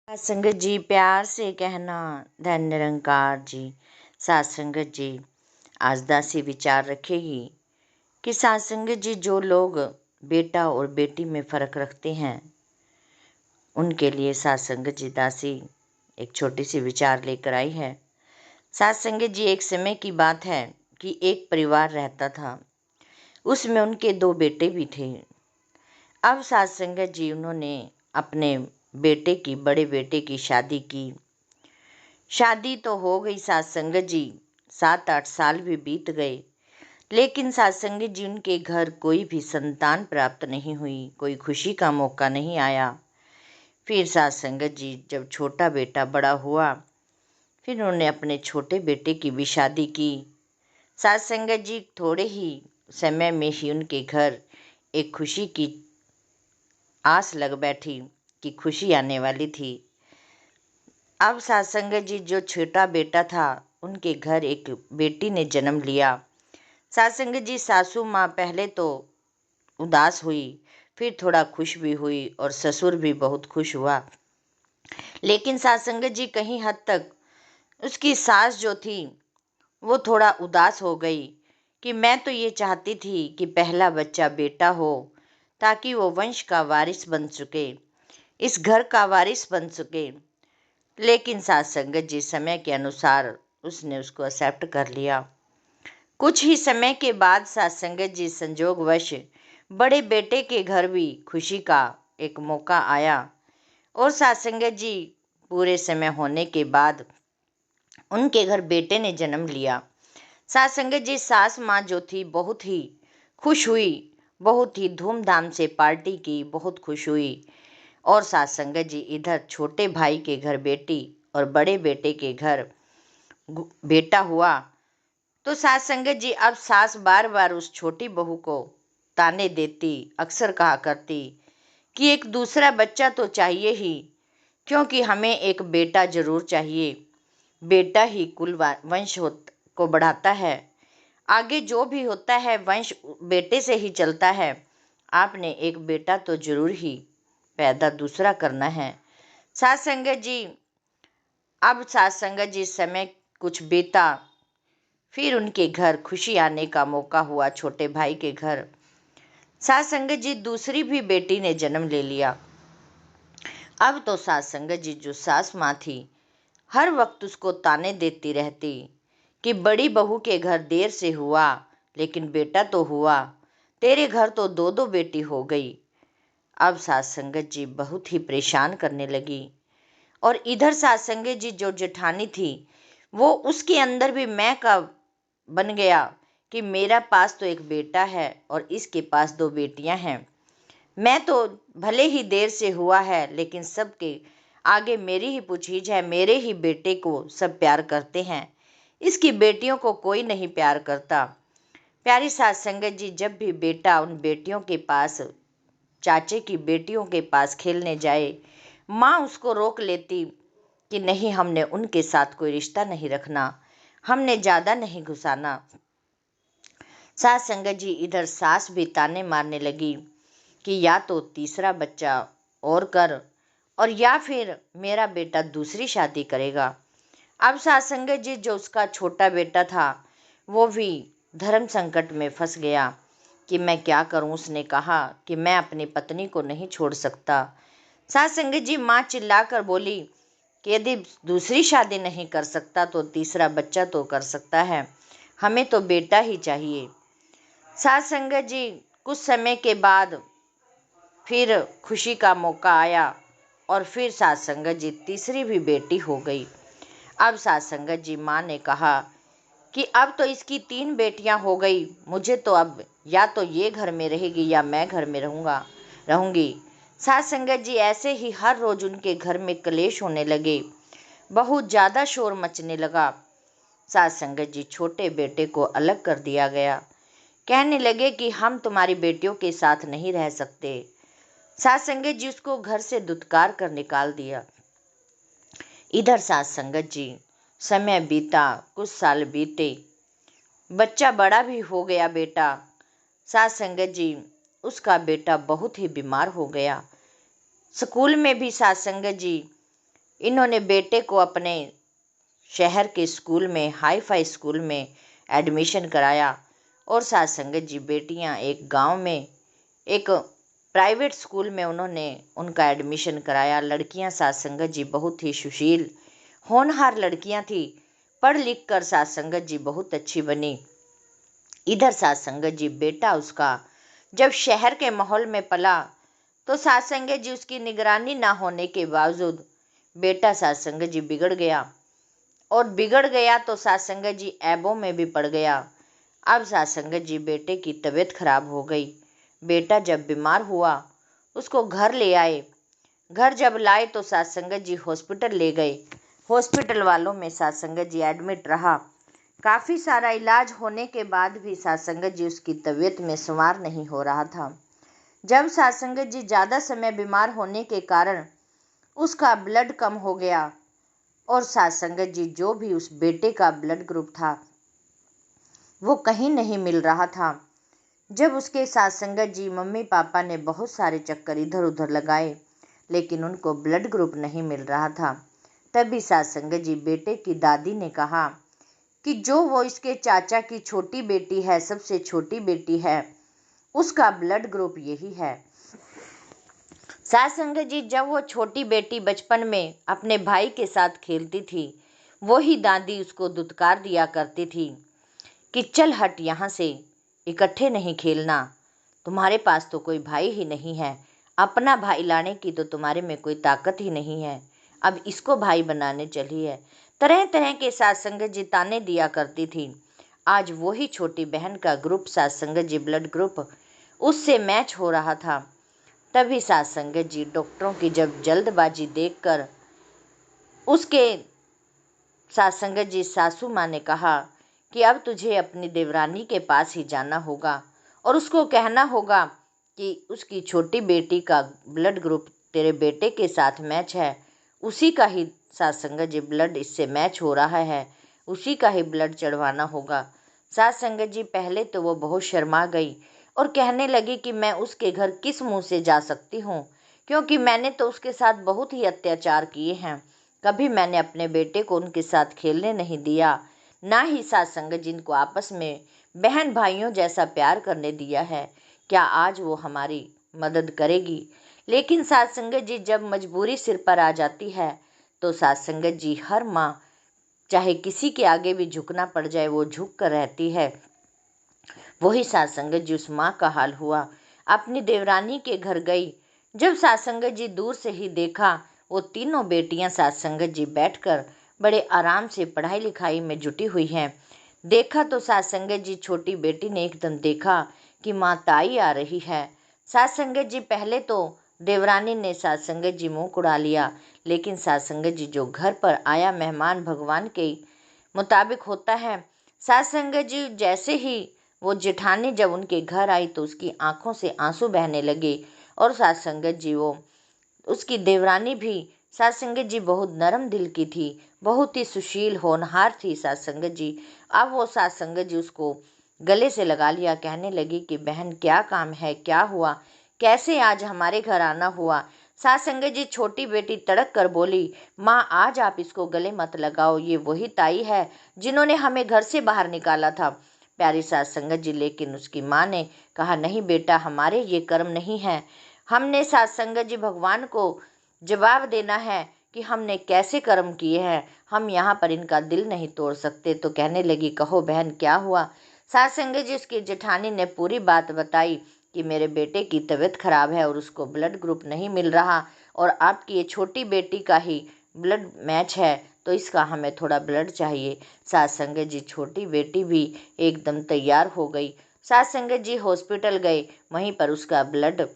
संगत जी प्यार से कहना धन निरंकार जी। सात संगत जी आज दासी विचार रखेगी कि सात संगत जी जो लोग बेटा और बेटी में फ़र्क रखते हैं उनके लिए सात संगत जी दासी एक छोटी सी विचार लेकर आई है। सात संगत जी एक समय की बात है कि एक परिवार रहता था, उसमें उनके दो बेटे भी थे। अब सात संगत जी उन्होंने अपने बड़े बेटे की शादी की। शादी तो हो गई सात संगत जी, 7-8 साल भी बीत गए, लेकिन सात संगत जी उनके घर कोई भी संतान प्राप्त नहीं हुई, कोई खुशी का मौका नहीं आया। फिर सात संगत जी जब छोटा बेटा बड़ा हुआ, फिर उन्होंने अपने छोटे बेटे की भी शादी की। सात संगत जी थोड़े ही समय में ही उनके घर एक खुशी की आस लग बैठी कि खुशी आने वाली थी। अब सात संगत जी जो छोटा बेटा था उनके घर एक बेटी ने जन्म लिया। सात संगत जी सासू माँ पहले तो उदास हुई, फिर थोड़ा खुश भी हुई और ससुर भी बहुत खुश हुआ। लेकिन सात संगत जी कहीं हद तक उसकी सास जो थी वो थोड़ा उदास हो गई कि मैं तो ये चाहती थी कि पहला बच्चा बेटा हो ताकि वो वंश का वारिस बन सके, इस घर का वारिस बन सके। लेकिन सात संगत जी समय के अनुसार उसने उसको एक्सेप्ट कर लिया। कुछ ही समय के बाद सात संगत जी संजोगवश बड़े बेटे के घर भी खुशी का एक मौका आया और सात संगत जी पूरे समय होने के बाद उनके घर बेटे ने जन्म लिया। सात संगत जी सास माँ जो थी बहुत ही खुश हुई, बहुत ही धूमधाम से पार्टी की, बहुत खुश हुई। और सात संगत जी इधर छोटे भाई के घर बेटी और बड़े बेटे के घर बेटा हुआ। तो सात संगत जी अब सास बार बार उस छोटी बहू को ताने देती, अक्सर कहा करती कि एक दूसरा बच्चा तो चाहिए ही, क्योंकि हमें एक बेटा जरूर चाहिए। बेटा ही कुल वंश को बढ़ाता है, आगे जो भी होता है वंश बेटे से ही चलता है। आपने एक बेटा तो जरूर ही पैदा दूसरा करना है। सात संगत जी समय कुछ बीता, फिर उनके घर खुशी आने का मौका हुआ। छोटे भाई के घर सात संगत जी दूसरी भी बेटी ने जन्म ले लिया। अब तो सात संगत जी जो सास माँ थी हर वक्त उसको ताने देती रहती कि बड़ी बहू के घर देर से हुआ लेकिन बेटा तो हुआ, तेरे घर तो दो दो बेटी हो गई। अब सात संगत जी बहुत ही परेशान करने लगी और इधर सात संगत जी जो जेठानी थी वो उसके अंदर भी मैं का बन गया कि मेरा पास तो एक बेटा है और इसके पास दो बेटियां हैं। मैं तो भले ही देर से हुआ है लेकिन सबके आगे मेरी ही पुछीज है, मेरे ही बेटे को सब प्यार करते हैं, इसकी बेटियों को कोई नहीं प्यार करता। प्यारी सात संगत जी जब भी बेटा उन बेटियों के पास, चाचे की बेटियों के पास खेलने जाए, माँ उसको रोक लेती कि नहीं, हमने उनके साथ कोई रिश्ता नहीं रखना, हमने ज़्यादा नहीं घुसाना। सात संगत जी इधर सास भी ताने मारने लगी कि या तो तीसरा बच्चा और कर और या फिर मेरा बेटा दूसरी शादी करेगा। अब सात संगत जी जो उसका छोटा बेटा था वो भी धर्म संकट में फंस गया कि मैं क्या करूं। उसने कहा कि मैं अपनी पत्नी को नहीं छोड़ सकता। सात संगत जी माँ चिल्लाकर बोली कि यदि दूसरी शादी नहीं कर सकता तो तीसरा बच्चा तो कर सकता है, हमें तो बेटा ही चाहिए। सात संगत जी कुछ समय के बाद फिर खुशी का मौका आया और फिर सात संगत जी तीसरी भी बेटी हो गई। अब सात संगत जी माँ ने कहा कि अब तो इसकी 3 बेटियां हो गई, मुझे तो अब या तो ये घर में रहेगी या मैं घर में रहूंगी। सात संगत जी ऐसे ही हर रोज उनके घर में कलेश होने लगे, बहुत ज़्यादा शोर मचने लगा। सात संगत जी छोटे बेटे को अलग कर दिया गया, कहने लगे कि हम तुम्हारी बेटियों के साथ नहीं रह सकते। सात संगत जी उसको घर से दुत्कार कर निकाल दिया। इधर सात संगत जी समय बीता, कुछ साल बीते, बच्चा बड़ा भी हो गया बेटा। सात संगत जी उसका बेटा बहुत ही बीमार हो गया। स्कूल में भी सात संगत जी इन्होंने बेटे को अपने शहर के स्कूल में, हाई फाई स्कूल में एडमिशन कराया। और साथ संगत जी बेटियां एक गांव में एक प्राइवेट स्कूल में उन्होंने उनका एडमिशन कराया। लड़कियां साथ संगत जी बहुत ही सुशील होनहार लड़कियां थी। पढ़ लिख कर साथ संगत जी बहुत अच्छी बनी। इधर साथ संगत जी बेटा उसका जब शहर के माहौल में पला तो साथ संगत जी उसकी निगरानी ना होने के बावजूद बेटा साथ संगत जी बिगड़ गया। और बिगड़ गया तो साथ संगत जी ऐबों में भी पड़ गया। अब साथ संगत जी बेटे की तबीयत खराब हो गई। बेटा जब बीमार हुआ उसको घर ले आए। घर जब लाए तो साथ संगत जी हॉस्पिटल ले गए। हॉस्पिटल वालों में साथ संगत जी एडमिट रहा। काफ़ी सारा इलाज होने के बाद भी साथ संगत जी उसकी तबीयत में संवार नहीं हो रहा था। जब साथ संगत जी ज़्यादा समय बीमार होने के कारण उसका ब्लड कम हो गया और साथ संगत जी जो भी उस बेटे का ब्लड ग्रुप था वो कहीं नहीं मिल रहा था। जब उसके साथ संगत जी मम्मी पापा ने बहुत सारे चक्कर इधर उधर लगाए लेकिन उनको ब्लड ग्रुप नहीं मिल रहा था। तभी साथ संगत जी बेटे की दादी ने कहा कि जो वो इसके चाचा की छोटी बेटी है, सबसे छोटी बेटी है, उसका ब्लड ग्रुप यही है। साथ संगत जी जब वो छोटी बेटी बचपन में अपने भाई के साथ खेलती थी वही दादी उसको दुत्कार दिया करती थी कि चल हट यहाँ से, इकट्ठे नहीं खेलना, तुम्हारे पास तो कोई भाई ही नहीं है, अपना भाई लाने की तो तुम्हारे में कोई ताकत ही नहीं है, अब इसको भाई बनाने चली है। तरह तरह के साथ संगत जी ताने दिया करती थी। आज वही छोटी बहन का ग्रुप साथ संगत जी ब्लड ग्रुप उससे मैच हो रहा था। तभी साथ संगत जी डॉक्टरों की जब जल्दबाजी देखकर उसके साथ संगत जी सासू माँ ने कहा कि अब तुझे अपनी देवरानी के पास ही जाना होगा और उसको कहना होगा कि उसकी छोटी बेटी का ब्लड ग्रुप तेरे बेटे के साथ मैच है, उसी का ही साथ संगत जी ब्लड इससे मैच हो रहा है, उसी का ही ब्लड चढ़वाना होगा। साथ संगत जी पहले तो वो बहुत शर्मा गई और कहने लगी कि मैं उसके घर किस मुंह से जा सकती हूँ, क्योंकि मैंने तो उसके साथ बहुत ही अत्याचार किए हैं, कभी मैंने अपने बेटे को उनके साथ खेलने नहीं दिया, ना ही साथ संगत जिनको आपस में बहन भाइयों जैसा प्यार करने दिया है। क्या आज वो हमारी मदद करेगी? लेकिन साथ संगत जी जब मजबूरी सिर पर आ जाती है तो साथ संगत जी हर माँ चाहे किसी के आगे भी झुकना पड़ जाए वो झुक कर रहती है। वही साथ संगत जी उस माँ का हाल हुआ। अपनी देवरानी के घर गई। जब साथ संगत जी दूर से ही देखा वो तीनों बेटियां साथ संगत जी बैठकर बड़े आराम से पढ़ाई लिखाई में जुटी हुई हैं। देखा तो साथ संगत जी छोटी बेटी ने एकदम देखा कि माँ ताई आ रही है। साथ संगत जी पहले तो देवरानी ने साथ संगत जी मुंह कुड़ा लिया, लेकिन साथ संगत जी जो घर पर आया मेहमान भगवान के मुताबिक होता है। साथ संगत जी जैसे ही वो जेठानी जब उनके घर आई तो उसकी आंखों से आंसू बहने लगे और साथ संगत जी वो उसकी देवरानी भी साथ संगत जी बहुत नरम दिल की थी, बहुत ही सुशील होनहार थी साथ संगत जी। अब वो साथ संगत जी उसको गले से लगा लिया, कहने लगी कि बहन क्या काम है, क्या हुआ, कैसे आज हमारे घर आना हुआ। साथ संगत जी छोटी बेटी तड़क कर बोली, माँ आज आप इसको गले मत लगाओ, ये वही ताई है जिन्होंने हमें घर से बाहर निकाला था। प्यारी साथ संगत जी लेकिन उसकी माँ ने कहा, नहीं बेटा, हमारे ये कर्म नहीं है, हमने साथ संगत जी भगवान को जवाब देना है कि हमने कैसे कर्म किए हैं, हम यहाँ पर इनका दिल नहीं तोड़ सकते। तो कहने लगी, कहो बहन क्या हुआ। साथ संगत जी उसकी जेठानी ने पूरी बात बताई कि मेरे बेटे की तबीयत खराब है और उसको ब्लड ग्रुप नहीं मिल रहा और आपकी ये छोटी बेटी का ही ब्लड मैच है, तो इसका हमें थोड़ा ब्लड चाहिए। साथ संगत जी छोटी बेटी भी एकदम तैयार हो गई। साथ संगत जी हॉस्पिटल गए, वहीं पर उसका ब्लड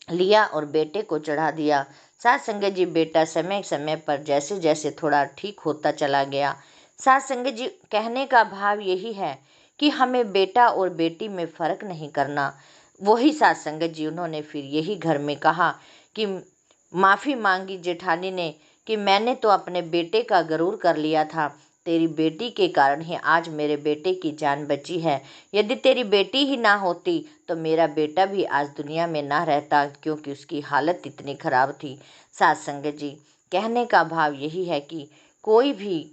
लिया और बेटे को चढ़ा दिया। साथ संगत जी बेटा समय समय पर जैसे जैसे थोड़ा ठीक होता चला गया। साथ संगत जी कहने का भाव यही है कि हमें बेटा और बेटी में फ़र्क नहीं करना। वही साथ संगत जी उन्होंने फिर यही घर में कहा कि माफ़ी मांगी जेठानी ने कि मैंने तो अपने बेटे का गरूर कर लिया था, तेरी बेटी के कारण ही आज मेरे बेटे की जान बची है, यदि तेरी बेटी ही ना होती तो मेरा बेटा भी आज दुनिया में ना रहता, क्योंकि उसकी हालत इतनी ख़राब थी। साथ संगत जी कहने का भाव यही है कि कोई भी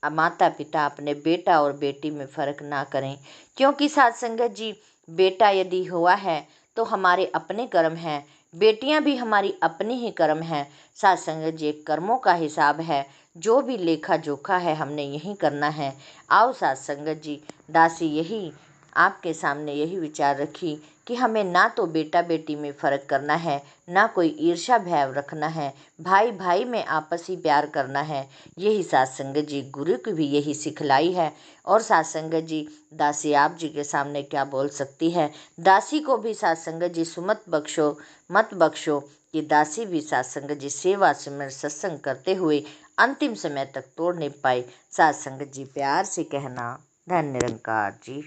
माता पिता अपने बेटा और बेटी में फ़र्क ना करें, क्योंकि साथ संगत जी बेटा यदि हुआ है तो हमारे अपने कर्म हैं, बेटियां भी हमारी अपनी ही कर्म हैं। साथ संगत जी कर्मों का हिसाब है, जो भी लेखा जोखा है हमने यही करना है। आओ साथ संगत जी, दासी यही आपके सामने यही विचार रखी कि हमें ना तो बेटा बेटी में फ़र्क करना है, ना कोई ईर्ष्या भाव रखना है, भाई भाई में आपसी प्यार करना है। यही साथ संगत जी गुरु की भी यही सिखलाई है। और साथ संगत जी दासी आप जी के सामने क्या बोल सकती है। दासी को भी साथ संगत जी सुमत बख्शो, मत बख्शो कि दासी भी साथ संगत जी सेवा सिमर सत्संग करते हुए अंतिम समय तक तोड़ नहीं पाए। साथ संगत जी प्यार से कहना, धन्य निरंकार जी।